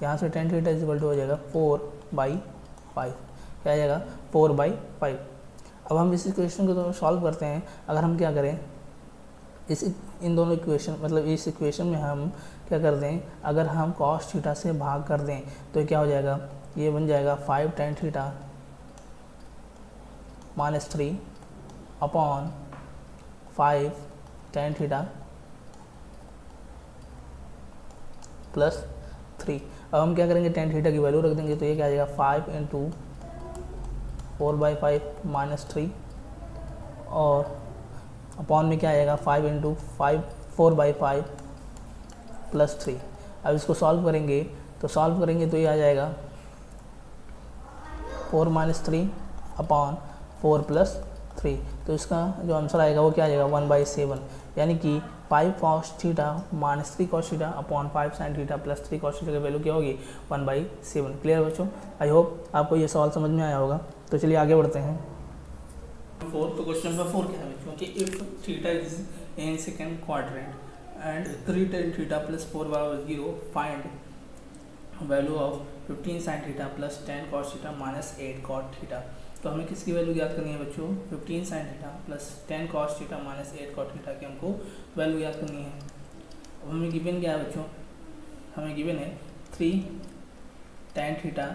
यहाँ से tan theta is equal to हो जाएगा 4/5, क्या आ जाएगा 4/5। अब हम इस इक्वेशन को तो सॉल्व करते हैं। अगर हम क्या करें इन दोनों इक्वेशन मतलब इस इक्वेशन में हम क्या कर दें, अगर हम cos थीटा से भाग कर दें तो क्या हो जाएगा, ये बन जाएगा 5 tan theta -3 upon 5 tan theta plus 3। अब हम क्या करेंगे tan थीटा की वैल्यू रख देंगे तो ये क्या आ जाएगा 5 इंटू 4/5 -3 और अपॉन में क्या आएगा 5 इंटू 4/5 प्लस 3। अब इसको सॉल्व करेंगे तो ये आ जाएगा 4 - 3 अपॉन 4 प्लस 3। तो इसका जो आंसर आएगा वो क्या आ जाएगा 1/7 यानी कि 5 cos theta -3 cos theta upon 5 sin theta plus 3 cos theta की वैल्यू क्या होगी 1/7। क्लियर बच्चों, आई होप आपको ये सवाल समझ में आया होगा। तो चलिए आगे बढ़ते हैं। तो क्वेश्चन नंबर 4 क्या है बच्चों कि if theta is in second quadrant and 3 tan theta plus 4 बराबर 0 find value of 15 sin theta plus 10 cos theta minus 8 cot theta. तो हमें किसकी वैल्यू याद करनी है बच्चों, 15 sin theta plus 10 cos theta minus 8 cot theta की हमको वैल्यू याद करनी है। अब हमें गिवन क्या है बच्चों, हमें गिवन है 3 tan थीटा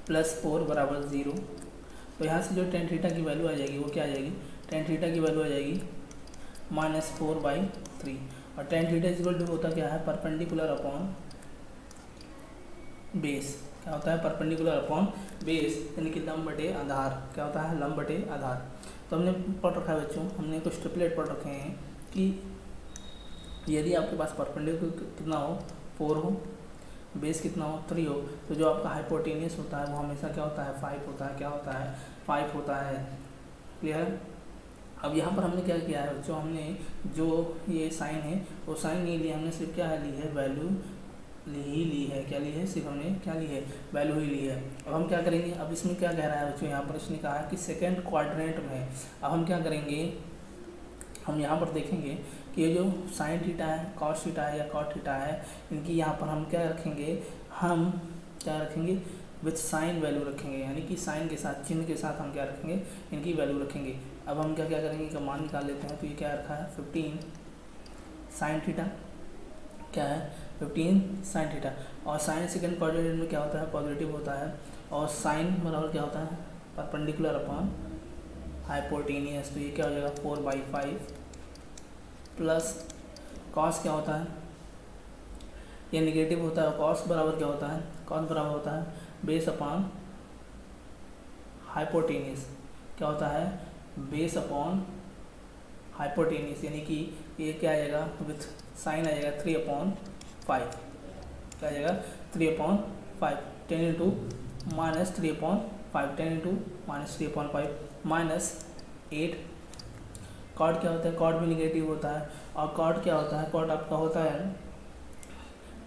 प्लस 4 बराबर 0। तो यहाँ से जो tan थीटा की वैल्यू आ जाएगी वो क्या आ जाएगी, tan थीटा की वैल्यू आ जाएगी -4/3 और tan थीटा इक्वल टू होता क्या है परपेंडिकुलर अपॉन बेस। क्या होता है परपेंडिकुलर अपॉन बेस यानी कि लंब बटे आधार। क्या होता है लंब बटे आधार। तो हमने पढ़ रखा है बच्चों, हमने कुछ ट्रिपलेट पढ़ रखे हैं कि यदि आपके पास परपेंडिकुलर कितना हो 4 हो, बेस कितना हो 3 हो, तो जो आपका हाइपोटेनियस होता है वो हमेशा क्या होता है 5 होता है। क्या होता है 5 होता है। क्लियर। अब यहाँ पर हमने क्या किया है बच्चों, हमने जो ये साइन है वो साइन नहीं लिया, हमने सिर्फ क्या ली है वैल्यू ली है। क्या ली है, सिर्फ हमने क्या ली है वैल्यू ही ली है। अब हम क्या करेंगे, अब इसमें क्या कह रहा है बच्चों, यहाँ पर इसने कहा है कि सेकेंड क्वाड्रेंट में। अब हम क्या करेंगे, हम यहाँ पर देखेंगे कि ये जो साइन थीटा है कॉस थीटा है या कॉट थीटा है, इनकी यहाँ पर हम क्या रखेंगे, हम क्या रखेंगे विथ साइन वैल्यू रखेंगे, यानी कि साइन के साथ चिन्ह के साथ हम क्या रखेंगे इनकी वैल्यू रखेंगे। अब हम क्या क्या करेंगे, का मान निकाल लेते हैं। तो ये क्या रखा है 15 साइन थीटा, क्या है 15 साइन थीटा और साइन सेकेंड क्वाड्रेंट में क्या होता है पॉजिटिव होता है और साइन बराबर क्या होता है परपेंडिकुलर अपॉन हाइपोटेनियस। तो ये क्या हो जाएगा 4/5 प्लस कॉस क्या होता है, ये निगेटिव होता है। कॉस बराबर क्या होता है, कॉस बराबर होता है बेस अपॉन हाइपोटेनियस। क्या होता है बेस अपॉन हाइपोटेनियस, यानी कि ये क्या आएगा विथ साइन आ जाएगा 3/5। क्या आ जाएगा 3/5 10 इंटू -3/5 10 इंटू -3/5 -8। कॉट क्या होता है, कॉट भी निगेटिव होता है और कॉट क्या होता है, कॉट आपका होता है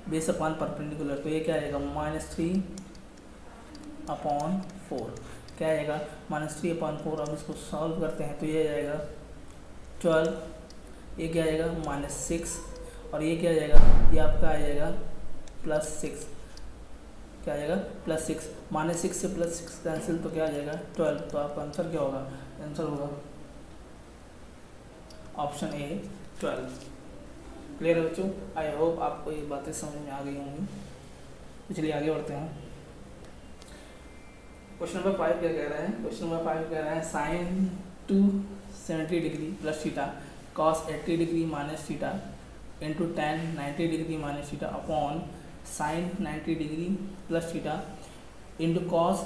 बेस अपॉन परपेंडिकुलर। तो ये क्या आएगा -3/4। क्या आएगा -3/4। अब इसको सॉल्व करते हैं तो ये आएगा 12, ये क्या आएगा -6, और ये क्या आ जाएगा, ये आपका आ जाएगा +6। क्या आ जाएगा +6, -6 से +6 कैंसिल तो क्या आ जाएगा 12। तो आपका आंसर क्या होगा, आंसर होगा ऑप्शन ए 12। क्लियर है बच्चों? आई होप आपको ये बातें समझ में आ गई होंगी। तो चलिए आगे बढ़ते हैं। क्वेश्चन नंबर 5 क्या कह रहा है, क्वेश्चन नंबर 5 कह रहा है sin 270 degree plus theta cos 80 degree minus theta into tan 90 degree minus theta upon sin 90 degree plus theta into cos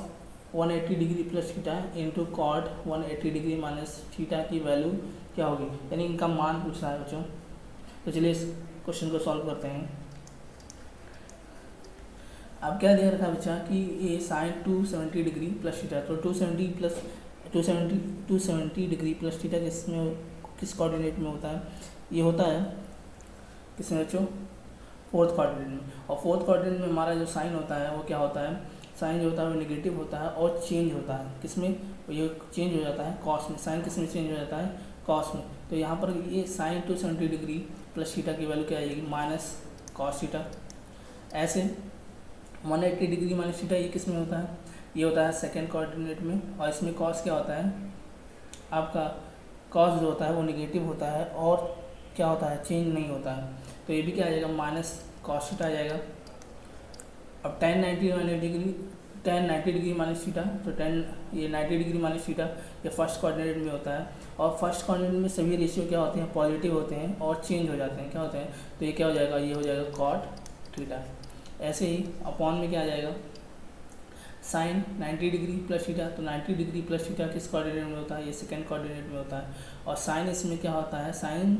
180 degree plus theta into cot 180 degree minus theta की वैल्यू क्या होगी, यानी इनका मान पूछ रहा है बच्चों। तो चलिए इस क्वेश्चन को सॉल्व करते हैं। अब क्या दिया रखा बच्चा कि ये sin 270 डिग्री प्लस थीटा, तो 270 डिग्री प्लस थीटा किस कोऑर्डिनेट में होता है, ये होता है किसमें बच्चों, फोर्थ कोऑर्डिनेट में। और फोर्थ कोऑर्डिनेट में हमारा जो साइन होता है वो क्या होता है, साइन जो होता है वो नेगेटिव होता है और चेंज होता है किसमें, ये चेंज हो जाता है कॉस में। साइन किस में चेंज हो जाता है, कॉस में। तो यहाँ पर ये sin 270 डिग्री प्लस थीटा की वैल्यू क्या आएगी, माइनस कॉस थीटा। ऐसे 180 डिग्री माइनस थीटा ये किस में होता है, ये होता है सेकेंड कोऑर्डिनेट में। और इसमें कॉस क्या होता है, आपका कॉस जो होता है वो नेगेटिव होता है और क्या होता है, चेंज नहीं होता है। तो ये भी क्या आ जाएगा, माइनस कॉस थीटा आ जाएगा। अब tan 90 डिग्री माइनस थीटा, तो ये 90 डिग्री माइनस थीटा ये फर्स्ट कोऑर्डिनेट में होता है। और फर्स्ट कोऑर्डिनेट में सभी रेशियो क्या होते हैं, पॉजिटिव होते हैं और चेंज हो जाते हैं, क्या होते हैं, तो ये क्या हो जाएगा, ये हो जाएगा कॉट थीटा। ऐसे ही अपॉन में क्या आ जाएगा, साइन 90 डिग्री प्लस थीटा, तो 90 डिग्री प्लस थीटा किस कोऑर्डिनेट में होता है, ये सेकेंड कोऑर्डिनेट में होता है। और साइन इसमें क्या होता है, साइन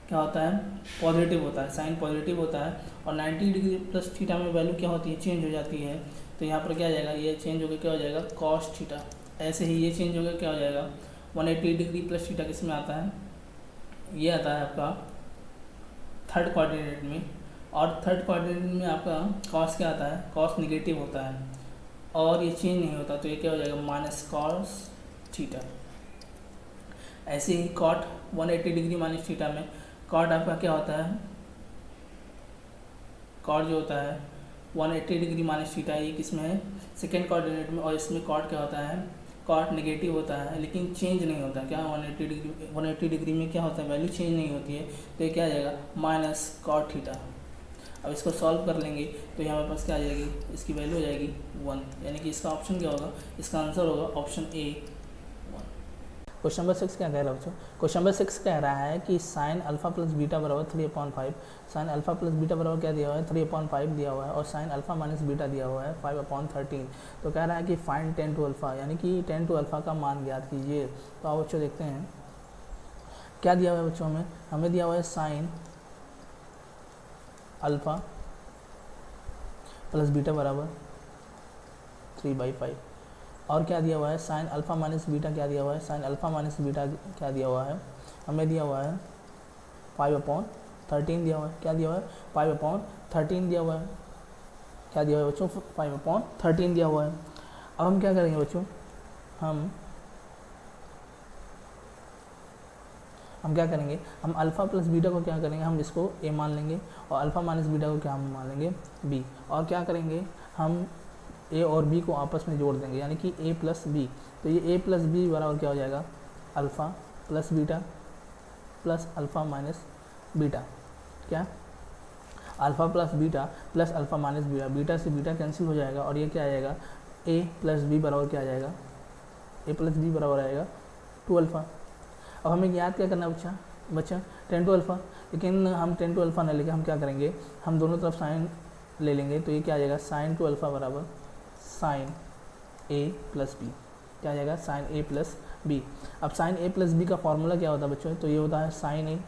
क्या होता है, पॉजिटिव होता है, साइन पॉजिटिव होता है। और 90 डिग्री प्लस थीटा में वैल्यू क्या होती है, चेंज हो जाती है। तो यहाँ पर क्या आ जाएगा, ये चेंज होकर क्या हो जाएगा, कॉस थीटा। ऐसे ही ये चेंज होकर क्या हो जाएगा, 180 डिग्री प्लस थीटा किस में आता है, ये आता है आपका थर्ड कोऑर्डिनेट में। और थर्ड कोऑर्डिनेट में आपका कॉस क्या आता है, कॉस निगेटिव होता है और ये चेंज नहीं होता, तो ये क्या हो जाएगा, माइनस कॉस थीटा। ऐसे ही कॉट 180 डिग्री माइनस थीटा में कॉट आपका क्या होता है, कॉट जो होता है 180 डिग्री माइनस थीटा, ये किस में है, सेकेंड कोऑर्डिनेट में। और इसमें कॉट क्या होता है, कॉट नेगेटिव होता है लेकिन चेंज नहीं होता, क्या 180 डिग्री में क्या होता है, वैल्यू चेंज नहीं होती है। तो ये क्या आ जाएगा, माइनस कॉट थीटा। अब इसको सॉल्व कर लेंगे तो यहाँ पास क्या आ जाएगी, इसकी वैल्यू हो जाएगी 1, यानी कि इसका ऑप्शन क्या होगा, इसका आंसर होगा ऑप्शन ए 1। क्वेश्चन नंबर 6 क्या कह रहा है बच्चों, क्वेश्चन नंबर 6 कह रहा है कि साइन अल्फा प्लस बीटा बराबर 3/5। साइन अल्फा प्लस बीटा बराबर क्या दिया हुआ है, 3/5 दिया हुआ है। और साइन अल्फा माइनस बीटा दिया हुआ है 5/13। तो कह रहा है कि फाइंड tan टू अल्फा, यानी कि tan टू अल्फा का मान ज्ञात कीजिए। तो आओ बच्चों देखते हैं क्या दिया हुआ है बच्चों, हमें दिया हुआ है साइन अल्फ़ा प्लस बीटा बराबर 3/5। और क्या दिया हुआ है, साइन अल्फ़ा माइनस बीटा क्या दिया हुआ है, साइन अल्फ़ा माइनस बीटा क्या दिया हुआ है, हमें दिया हुआ है 5/13 दिया हुआ है। क्या दिया हुआ है, 5/13 दिया हुआ है। क्या दिया हुआ है बच्चों, 5/13 दिया हुआ है। अब हम क्या करेंगे बच्चों, हम क्या करेंगे, हम अल्फ़ा प्लस बीटा को क्या करेंगे, हम इसको ए मान लेंगे और अल्फ़ा माइनस बीटा को क्या हम मान लेंगे, बी। और क्या करेंगे, हम ए और बी को आपस में जोड़ देंगे, यानी कि ए प्लस बी। तो ये ए प्लस बी बराबर क्या हो जाएगा, alpha plus beta plus alpha minus beta. क्या, alpha plus beta plus alpha minus beta, beta से बीटा कैंसिल हो जाएगा और ये क्या आ जाएगा, ए प्लस बी बराबर क्या आ जाएगा, ए प्लस बी बराबर आएगा 2 अल्फ़ा। अब हमें याद क्या करना बच्चा tan टू अल्फ़ा, लेकिन हम tan टू अल्फ़ा न लेके हम क्या करेंगे, हम दोनों तरफ साइन ले लेंगे। तो ये क्या आ जाएगा, sin टू अल्फ़ा बराबर साइन ए प्लस बी। क्या आ जाएगा, साइन ए प्लस बी। अब साइन ए प्लस बी का फॉर्मूला क्या होता है बच्चों, तो ये होता है sine A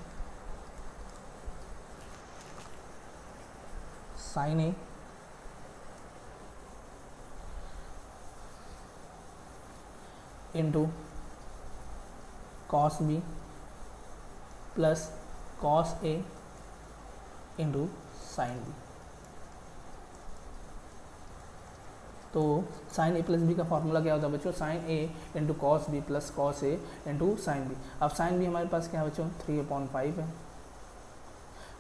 into cos B plus cos A into sine B. तो साइन ए प्लस बी का फॉर्मूला क्या होता है बच्चों, sine A into cos B plus cos A into sine B. अब साइन बी हमारे पास क्या है बच्चों, 3/5 है।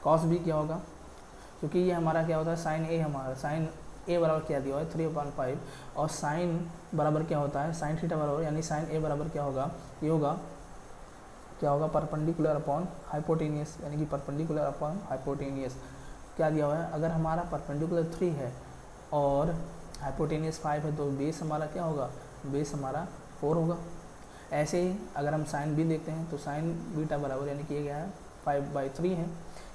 कॉस बी क्या होगा, क्योंकि ये हमारा क्या होता है, साइन ए हमारा, साइन ए बराबर क्या दिया हुआ है 3/5, और साइन बराबर क्या होता है, साइन थीटा बराबर, यानी साइन ए बराबर क्या होगा, ये होगा क्या होगा, परपेंडिकुलर अपॉन हाइपोटेनियस, यानी कि परपेंडिकुलर अपॉन हाइपोटेनियस क्या दिया हुआ है। अगर हमारा परपेंडिकुलर 3 है और हाइपोटेनियस 5 है तो बेस हमारा क्या होगा, बेस हमारा 4 होगा। ऐसे ही अगर हम साइन बी देखते हैं तो साइन बीटा बराबर, यानी कि ये क्या है 5/3 है,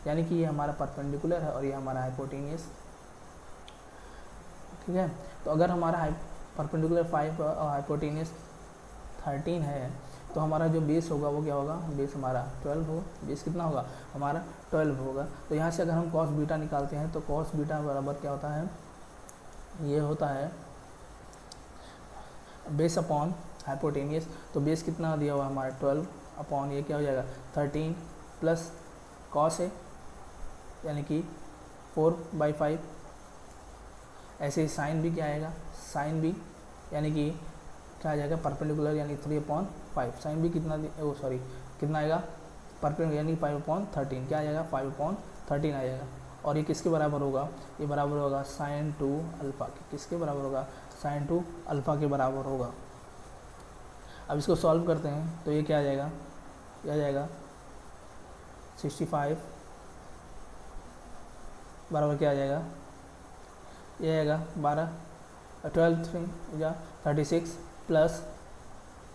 यानी कि ये हमारा परपेंडिकुलर है और ये हमारा हाइपोटेनियस, ठीक है। तो अगर हमारा परपेंडिकुलर 5 और हाइपोटेनियस 13 है तो हमारा जो बेस होगा वो क्या होगा, बेस हमारा 12 होगा। बेस कितना होगा हमारा 12 होगा। तो यहाँ से अगर हम कॉस बीटा निकालते हैं तो कॉस बीटा बराबर क्या होता है, ये होता है बेस अपॉन हाइपोटेनियस। तो बेस कितना दिया हुआ हमारा 12 अपॉन ये क्या हो जाएगा 13 प्लस कॉस है, यानी कि 4/5। ऐसे ही साइन भी क्या आएगा, साइन भी यानी कि क्या आ जाएगा परपेंडिकुलर, यानी 3/5। साइन भी कितना कितना आएगा परपेंडिकुलर, यानी 5/13 क्या आ जाएगा 5/13 आ जाएगा। और ये किसके बराबर होगा, ये बराबर होगा साइन 2 अल्फ़ा के। किसके बराबर होगा, साइन 2 अल्फ़ा के बराबर होगा। अब इसको सॉल्व करते हैं तो ये क्या आ जाएगा, ये आ जाएगा 65 बराबर क्या आ जाएगा, ये आएगा 12 3 या 36 प्लस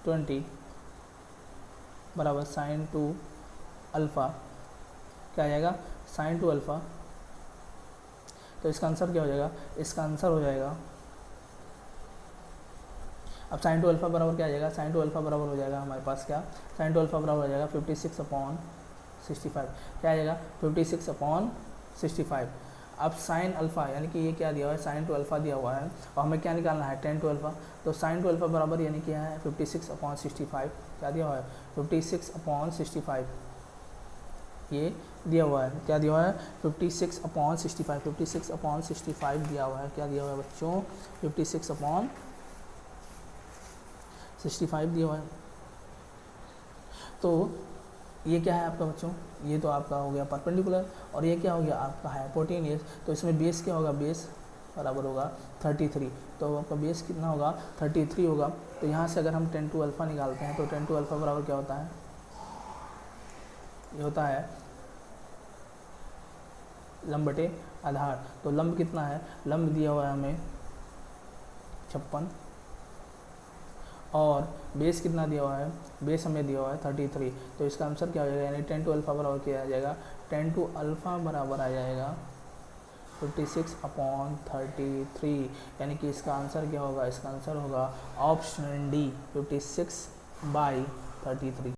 20 बराबर साइन 2 अल्फ़ा क्या आ जाएगा, साइन 2 अल्फ़ा। तो इसका आंसर क्या हो जाएगा, इसका आंसर हो जाएगा, अब साइन 2 अल्फ़ा बराबर क्या आ जाएगा, साइन 2 अल्फ़ा बराबर हो जाएगा हमारे पास क्या, साइन 2 अल्फ़ा बराबर हो जाएगा 56/65 क्या आ जाएगा 56/65। अब साइन अल्फ़ा यानी कि ये क्या दिया हुआ है, साइन 2 अल्फ़ा दिया हुआ है और हमें क्या निकालना है tan 2 अल्फ़ा। तो साइन 2 अल्फ़ा बराबर यानी क्या है 56/65 क्या दिया हुआ है 56/65, ये दिया हुआ है, क्या दिया हुआ है 56/65 56/65 दिया हुआ है। क्या दिया हुआ है बच्चों 56/65 दिया हुआ है। तो ये क्या है आपका बच्चों, ये तो आपका हो गया परपेंडिकुलर और ये क्या हो गया आपका हाइपोटेनियस। तो इसमें बेस क्या होगा, बेस बराबर होगा 33। तो आपका बेस कितना होगा 33 होगा। तो यहाँ से अगर हम tan 2 अल्फ़ा निकालते हैं तो tan 2 अल्फ़ा बराबर क्या होता है, ये होता है लंब बटे आधार। तो लंब कितना है, लंब दिया हुआ है हमें 56 और बेस कितना दिया हुआ है, बेस हमें दिया हुआ है 33। तो इसका आंसर क्या हो जाएगा, यानी tan 2 अल्फ़ा बराबर क्या आ जाएगा, tan 2 अल्फ़ा बराबर आ जाएगा 56/33। यानी कि इसका आंसर क्या होगा, इसका आंसर होगा ऑप्शन डी 56/33।